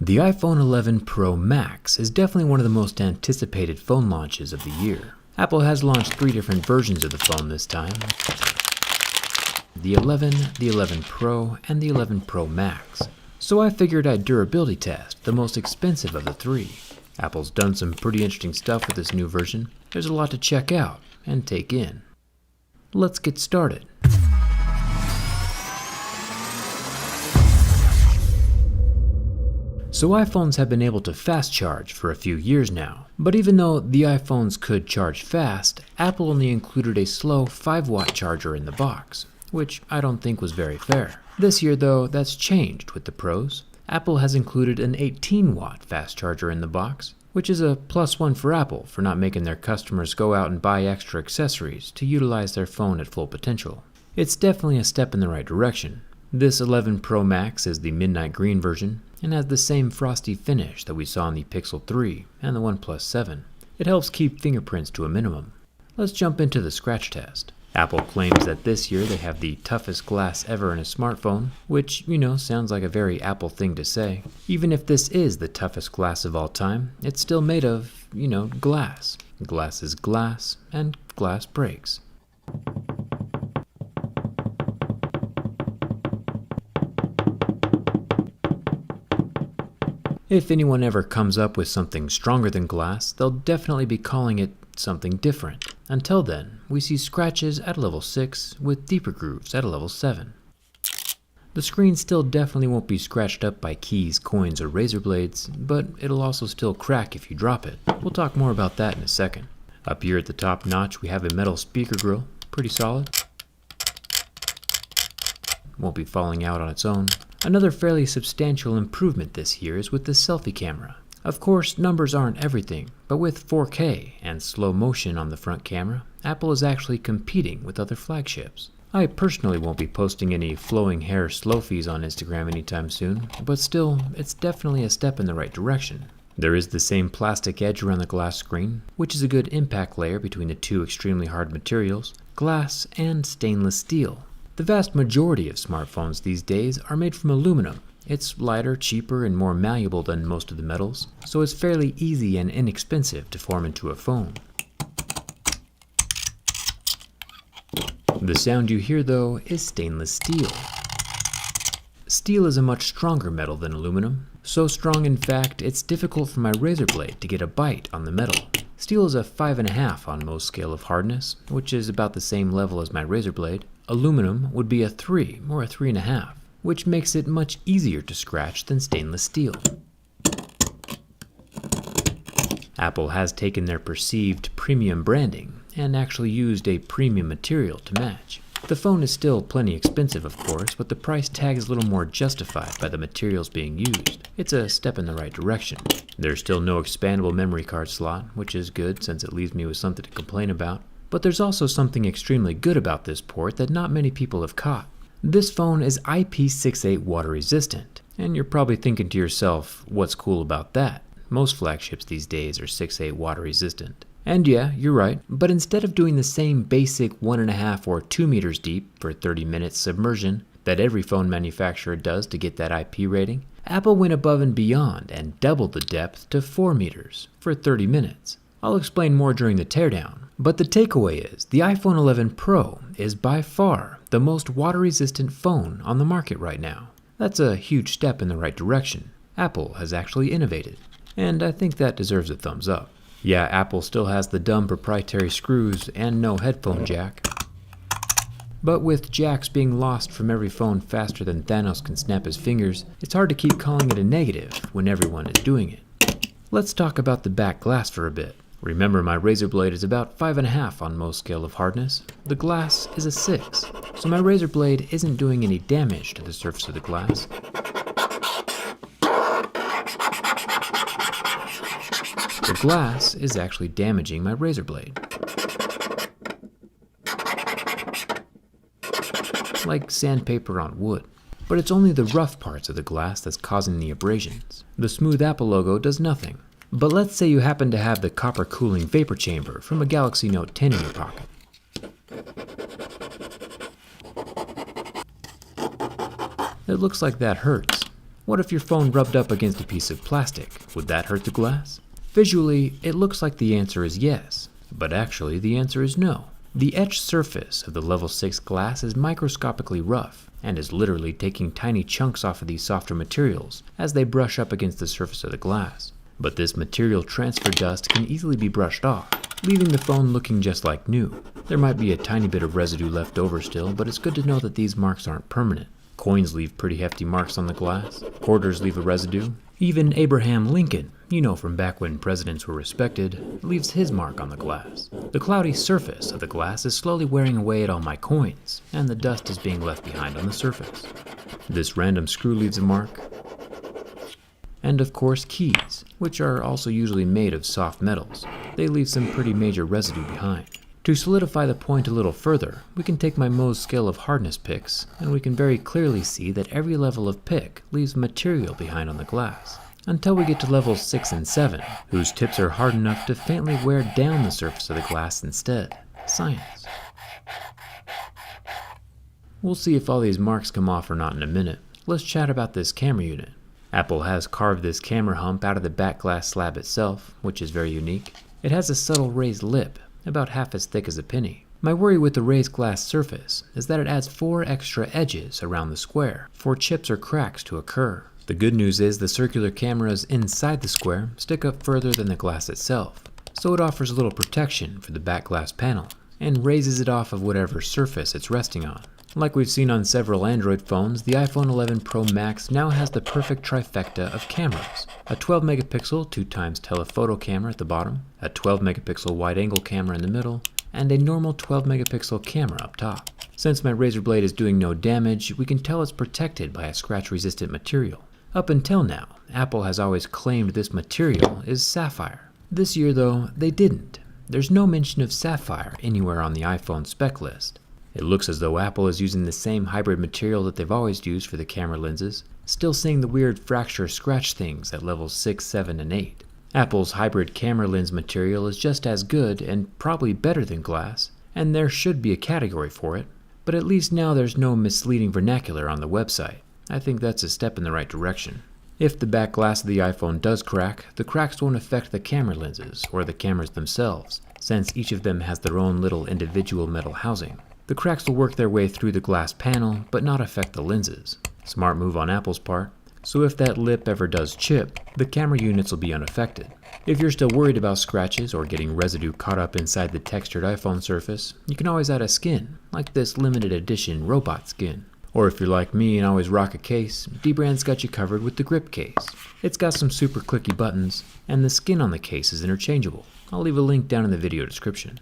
The iPhone 11 Pro Max is definitely one of the most anticipated phone launches of the year. Apple has launched 3 different versions of the phone this time: the 11, the 11 Pro, and the 11 Pro Max. So I figured I'd durability test the most expensive of the 3. Apple's done some pretty interesting stuff with this new version. There's a lot to check out and take in. Let's get started. So iPhones have been able to fast charge for a few years now, but even though the iPhones could charge fast, Apple only included a slow 5-watt charger in the box, which I don't think was very fair. This year though, that's changed with the Pros. Apple has included an 18-watt fast charger in the box, which is a +1 for Apple for not making their customers go out and buy extra accessories to utilize their phone at full potential. It's definitely a step in the right direction. This 11 Pro Max is the midnight green version and has the same frosty finish that we saw in the Pixel 3 and the OnePlus 7. It helps keep fingerprints to a minimum. Let's jump into the scratch test. Apple claims that this year they have the toughest glass ever in a smartphone, which, sounds like a very Apple thing to say. Even if this is the toughest glass of all time, it's still made of, glass. Glass is glass, and glass breaks. If anyone ever comes up with something stronger than glass, they'll definitely be calling it something different. Until then, we see scratches at a level 6 with deeper grooves at a level 7. The screen still definitely won't be scratched up by keys, coins, or razor blades, but it'll also still crack if you drop it. We'll talk more about that in a second. Up here at the top notch we have a metal speaker grill, pretty solid. Won't be falling out on its own. Another fairly substantial improvement this year is with the selfie camera. Of course, numbers aren't everything, but with 4K and slow motion on the front camera, Apple is actually competing with other flagships. I personally won't be posting any flowing hair slofies on Instagram anytime soon, but still, it's definitely a step in the right direction. There is the same plastic edge around the glass screen, which is a good impact layer between the two extremely hard materials, glass and stainless steel. The vast majority of smartphones these days are made from aluminum. It's lighter, cheaper, and more malleable than most of the metals, so it's fairly easy and inexpensive to form into a phone. The sound you hear though is stainless steel. Steel is a much stronger metal than aluminum, so strong in fact it's difficult for my razor blade to get a bite on the metal. Steel is a 5.5 on most scale of hardness, which is about the same level as my razor blade. Aluminum would be a 3 or a 3.5, which makes it much easier to scratch than stainless steel. Apple has taken their perceived premium branding and actually used a premium material to match. The phone is still plenty expensive, of course, but the price tag is a little more justified by the materials being used. It's a step in the right direction. There's still no expandable memory card slot, which is good since it leaves me with something to complain about. But there's also something extremely good about this port that not many people have caught. This phone is IP68 water resistant, and you're probably thinking to yourself, what's cool about that? Most flagships these days are 6.8 water resistant. And yeah, you're right, but instead of doing the same basic 1.5 or 2 meters deep for 30 minutes submersion that every phone manufacturer does to get that IP rating, Apple went above and beyond and doubled the depth to 4 meters for 30 minutes. I'll explain more during the teardown, but the takeaway is the iPhone 11 Pro is by far the most water-resistant phone on the market right now. That's a huge step in the right direction. Apple has actually innovated, and I think that deserves a thumbs up. Yeah, Apple still has the dumb proprietary screws and no headphone jack. But with jacks being lost from every phone faster than Thanos can snap his fingers, it's hard to keep calling it a negative when everyone is doing it. Let's talk about the back glass for a bit. Remember, my razor blade is about 5.5 on most scale of hardness. The glass is a 6, so my razor blade isn't doing any damage to the surface of the glass. The glass is actually damaging my razor blade. Like sandpaper on wood. But it's only the rough parts of the glass that's causing the abrasions. The smooth Apple logo does nothing. But let's say you happen to have the copper cooling vapor chamber from a Galaxy Note 10 in your pocket. It looks like that hurts. What if your phone rubbed up against a piece of plastic? Would that hurt the glass? Visually, it looks like the answer is yes, but actually the answer is no. The etched surface of the level 6 glass is microscopically rough and is literally taking tiny chunks off of these softer materials as they brush up against the surface of the glass. But this material transfer dust can easily be brushed off, leaving the phone looking just like new. There might be a tiny bit of residue left over still, but it's good to know that these marks aren't permanent. Coins leave pretty hefty marks on the glass. Quarters leave a residue. Even Abraham Lincoln, you know from back when presidents were respected, leaves his mark on the glass. The cloudy surface of the glass is slowly wearing away at all my coins, and the dust is being left behind on the surface. This random screw leaves a mark. And of course keys, which are also usually made of soft metals. They leave some pretty major residue behind. To solidify the point a little further, we can take my Mohs scale of hardness picks, and we can very clearly see that every level of pick leaves material behind on the glass, until we get to levels 6 and 7, whose tips are hard enough to faintly wear down the surface of the glass instead. Science. We'll see if all these marks come off or not in a minute. Let's chat about this camera unit. Apple has carved this camera hump out of the back glass slab itself, which is very unique. It has a subtle raised lip, about half as thick as a penny. My worry with the raised glass surface is that it adds 4 extra edges around the square for chips or cracks to occur. The good news is the circular cameras inside the square stick up further than the glass itself, so it offers a little protection for the back glass panel and raises it off of whatever surface it's resting on. Like we've seen on several Android phones, the iPhone 11 Pro Max now has the perfect trifecta of cameras. A 12 megapixel 2x telephoto camera at the bottom, a 12 megapixel wide angle camera in the middle, and a normal 12 megapixel camera up top. Since my Razr blade is doing no damage, we can tell it's protected by a scratch resistant material. Up until now, Apple has always claimed this material is sapphire. This year though, they didn't. There's no mention of sapphire anywhere on the iPhone spec list. It looks as though Apple is using the same hybrid material that they've always used for the camera lenses, still seeing the weird fracture scratch things at levels 6, 7, and 8. Apple's hybrid camera lens material is just as good and probably better than glass, and there should be a category for it, but at least now there's no misleading vernacular on the website. I think that's a step in the right direction. If the back glass of the iPhone does crack, the cracks won't affect the camera lenses or the cameras themselves, since each of them has their own little individual metal housing. The cracks will work their way through the glass panel, but not affect the lenses. Smart move on Apple's part. So if that lip ever does chip, the camera units will be unaffected. If you're still worried about scratches or getting residue caught up inside the textured iPhone surface, you can always add a skin, like this limited edition robot skin. Or if you're like me and always rock a case, dbrand's got you covered with the grip case. It's got some super clicky buttons, and the skin on the case is interchangeable. I'll leave a link down in the video description.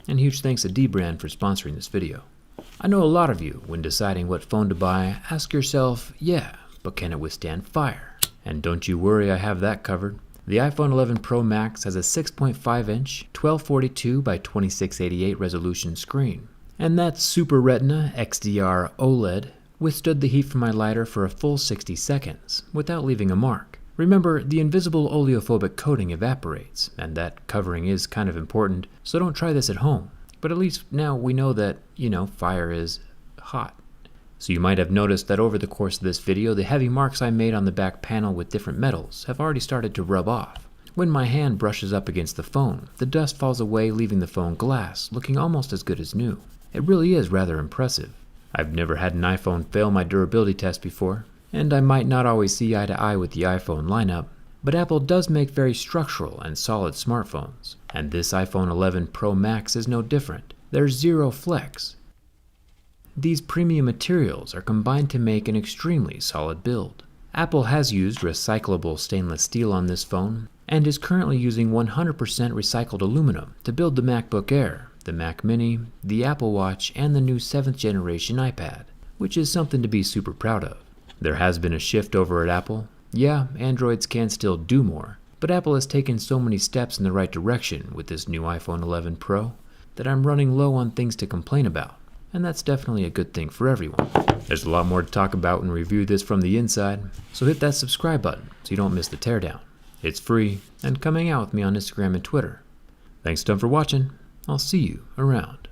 And huge thanks to dbrand for sponsoring this video. I know a lot of you, when deciding what phone to buy, ask yourself, yeah, but can it withstand fire? And don't you worry, I have that covered. The iPhone 11 Pro Max has a 6.5-inch 1242 by 2688 resolution screen. And that Super Retina XDR OLED withstood the heat from my lighter for a full 60 seconds, without leaving a mark. Remember, the invisible oleophobic coating evaporates, and that covering is kind of important, so don't try this at home. But at least now we know that, fire is hot. So you might have noticed that over the course of this video, the heavy marks I made on the back panel with different metals have already started to rub off. When my hand brushes up against the phone, the dust falls away, leaving the phone glass looking almost as good as new. It really is rather impressive. I've never had an iPhone fail my durability test before, and I might not always see eye to eye with the iPhone lineup, but Apple does make very structural and solid smartphones, and this iPhone 11 Pro Max is no different. There's zero flex. These premium materials are combined to make an extremely solid build. Apple has used recyclable stainless steel on this phone, and is currently using 100% recycled aluminum to build the MacBook Air, the Mac Mini, the Apple Watch, and the new 7th generation iPad, which is something to be super proud of. There has been a shift over at Apple. Yeah, Androids can still do more, but Apple has taken so many steps in the right direction with this new iPhone 11 Pro that I'm running low on things to complain about, and that's definitely a good thing for everyone. There's a lot more to talk about and review this from the inside, so hit that subscribe button so you don't miss the teardown. It's free and coming out with me on Instagram and Twitter. Thanks a ton for watching. I'll see you around.